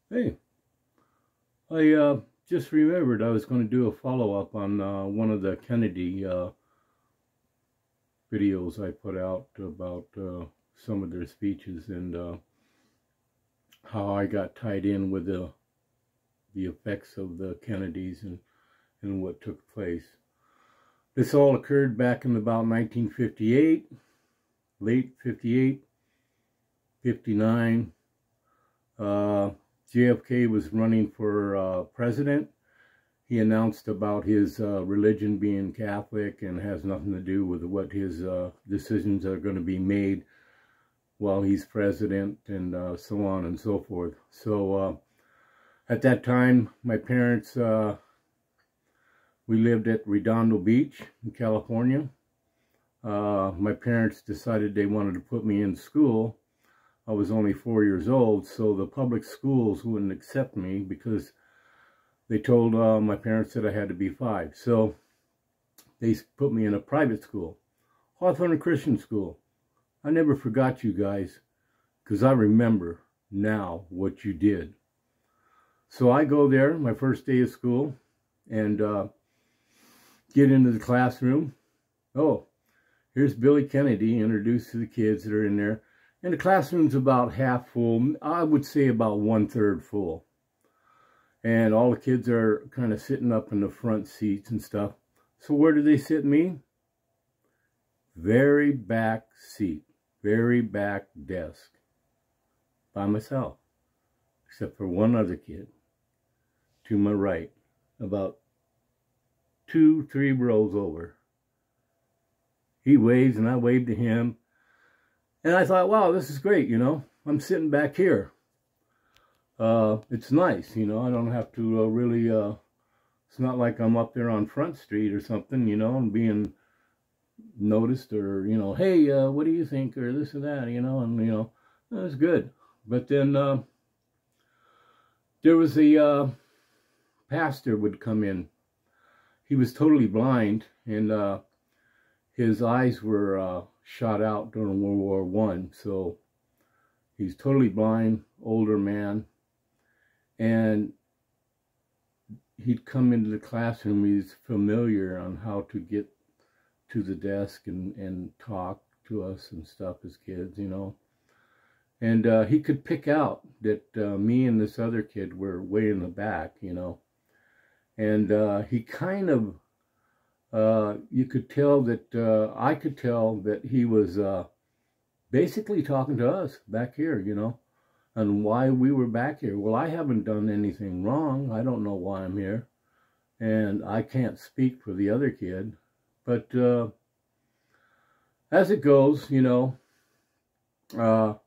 Hey, I just remembered I was going to do a follow-up on one of the Kennedy videos I put out about some of their speeches and how I got tied in with the effects of the Kennedys and what took place. This all occurred back in about 1958, late 58, 59. JFK was running for president. He announced about his religion being Catholic and has nothing to do with what his decisions are going to be made while he's president, and so on and so forth. So at that time, my parents, we lived at Redondo Beach in California. My parents decided they wanted to put me in school. I was only 4 years old, so the public schools wouldn't accept me because they told my parents that I had to be 5. So they put me in a private school, Hawthorne Christian School. I never forgot you guys, because I remember now what you did. So I go there, my first day of school, and get into the classroom. Oh, here's Billy Kennedy introduced to the kids that are in there. And the classroom's about half full. I would say about 1/3 full. And all the kids are kind of sitting up in the front seats and stuff. So where do they sit me? Very back seat. Very back desk. By myself. Except for one other kid. To my right. About 2-3 rows over. He waves and I wave to him. And I thought, wow, this is great, you know. I'm sitting back here. It's nice, you know. I don't have to really, it's not like I'm up there on Front Street or something, you know, and being noticed or, you know, hey, what do you think, or this or that, you know, and, you know, it was good. But then there was a pastor would come in. He was totally blind, and his eyes were shot out during World War I, so he's totally blind, older man, and he'd come into the classroom. He's familiar on how to get to the desk and talk to us and stuff as kids, you know, and he could pick out that me and this other kid were way in the back, you know, and he kind of you could tell that, I could tell that he was basically talking to us back here, you know, and why we were back here. Well, I haven't done anything wrong. I don't know why I'm here. And I can't speak for the other kid. But as it goes, you know, the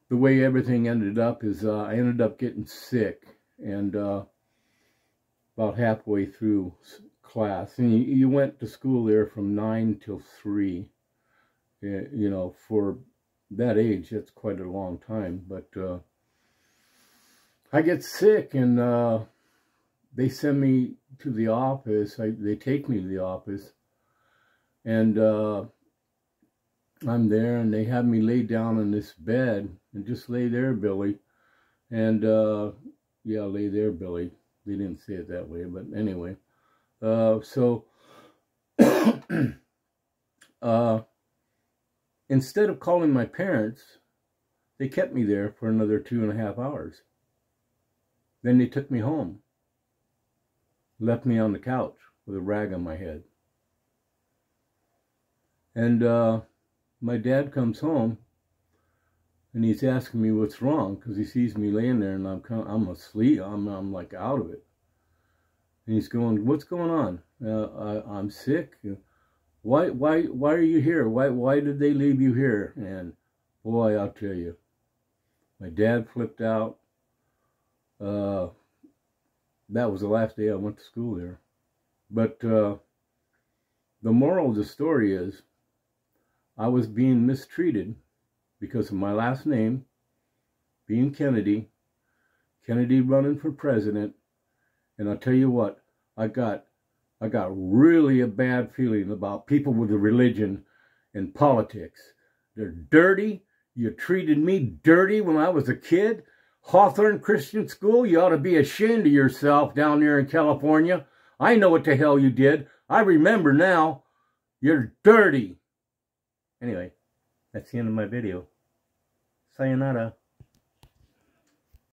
way everything ended up is I ended up getting sick. And about halfway through class, and you went to school there from 9 till 3, you know, for that age. That's quite a long time. But I get sick, and they send me to the office. They take me to the office, and I'm there, and they have me lay down on this bed and just lay there, Billy. And yeah, lay there, Billy. They didn't say it that way, but anyway. So instead of calling my parents, they kept me there for another 2.5 hours. Then they took me home, left me on the couch with a rag on my head. And my dad comes home, and he's asking me what's wrong, because he sees me laying there, and I'm asleep. I'm like out of it. And he's going, what's going on? I'm sick. Why are you here? Why did they leave you here? And boy, I'll tell you, my dad flipped out. That was the last day I went to school there. But the moral of the story is, I was being mistreated because of my last name, being Kennedy running for president. And I'll tell you what, I got really a bad feeling about people with a religion and politics. They're dirty. You treated me dirty when I was a kid. Hawthorne Christian School, you ought to be ashamed of yourself down there in California. I know what the hell you did. I remember now. You're dirty. Anyway, that's the end of my video. Sayonara.